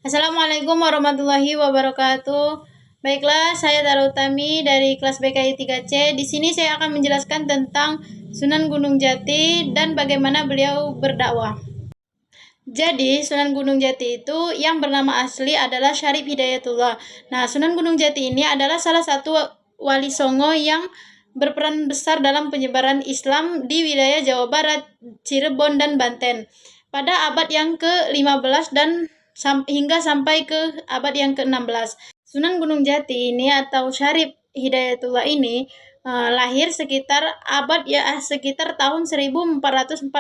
Assalamualaikum warahmatullahi wabarakatuh. Baiklah, saya Dara Utami dari kelas BKI 3C. Di sini saya akan menjelaskan tentang Sunan Gunung Jati dan bagaimana beliau berdakwah. Jadi, Sunan Gunung Jati itu yang bernama asli adalah Syarif Hidayatullah. Nah, Sunan Gunung Jati ini adalah salah satu wali songo yang berperan besar dalam penyebaran Islam di wilayah Jawa Barat, Cirebon, dan Banten pada abad yang ke-15 dan hingga sampai ke abad yang ke-16. Sunan Gunung Jati ini atau Syarif Hidayatullah ini lahir sekitar tahun 1448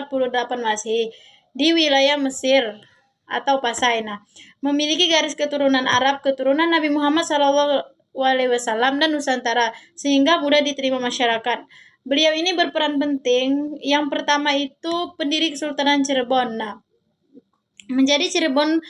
Masehi di wilayah Mesir atau Pasai. Nah, memiliki garis keturunan Arab, keturunan Nabi Muhammad SAW dan Nusantara, sehingga mudah diterima masyarakat. Beliau ini berperan penting. Yang pertama itu pendiri Kesultanan Cirebon. Nah, menjadikan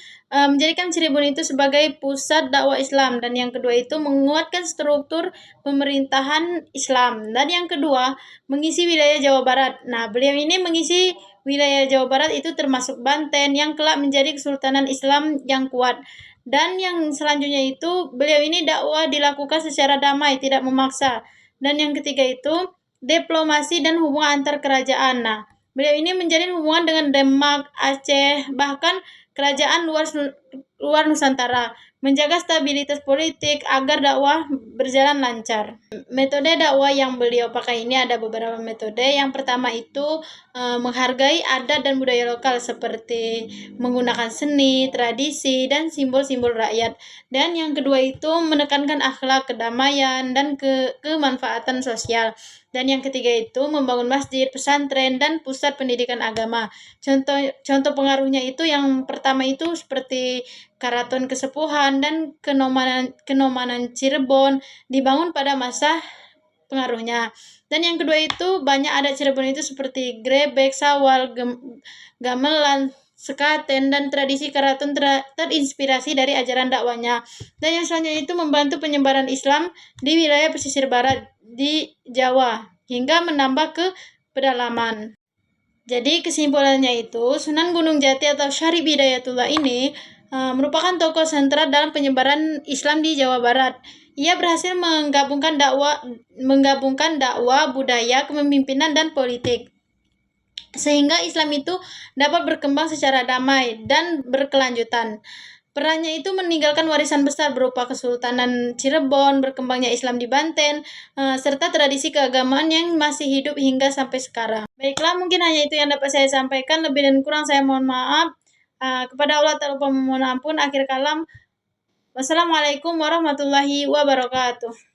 Cirebon itu sebagai pusat dakwah Islam, dan yang kedua itu menguatkan struktur pemerintahan Islam, dan yang kedua mengisi wilayah Jawa Barat. Nah, beliau ini mengisi wilayah Jawa Barat itu termasuk Banten yang kelak menjadi Kesultanan Islam yang kuat. Dan yang selanjutnya itu beliau ini dakwah dilakukan secara damai, tidak memaksa. Dan yang ketiga itu diplomasi dan hubungan antar kerajaan. Nah, beliau ini menjalin hubungan dengan Demak, Aceh, bahkan kerajaan luar Nusantara, menjaga stabilitas politik agar dakwah berjalan lancar. Metode dakwah yang beliau pakai ini ada beberapa metode. Yang pertama itu menghargai adat dan budaya lokal seperti menggunakan seni, tradisi, dan simbol-simbol rakyat. Dan yang kedua itu menekankan akhlak, kedamaian, dan kemanfaatan sosial. Dan yang ketiga itu membangun masjid, pesantren, dan pusat pendidikan agama. Contoh pengaruhnya itu yang pertama itu seperti Karaton Kesepuhan dan Kenomanan Cirebon dibangun pada masa pengaruhnya. Dan yang kedua itu banyak adat Cirebon itu seperti grebek, sawal, gamelan, sekaten, dan tradisi karaton terinspirasi dari ajaran dakwanya. Dan yang selanjutnya itu membantu penyebaran Islam di wilayah pesisir barat di Jawa hingga menambah ke pedalaman. Jadi kesimpulannya itu Sunan Gunung Jati atau Syarif Hidayatullah ini merupakan tokoh sentral dalam penyebaran Islam di Jawa Barat. Ia berhasil menggabungkan dakwah, budaya, kepemimpinan, dan politik, sehingga Islam itu dapat berkembang secara damai dan berkelanjutan. Perannya itu meninggalkan warisan besar berupa Kesultanan Cirebon, berkembangnya Islam di Banten, serta tradisi keagamaan yang masih hidup hingga sampai sekarang. Baiklah, mungkin hanya itu yang dapat saya sampaikan. Lebih dan kurang saya mohon maaf. Kepada Allah tak lupa memohon ampun. Akhir kalam, wassalamualaikum warahmatullahi wabarakatuh.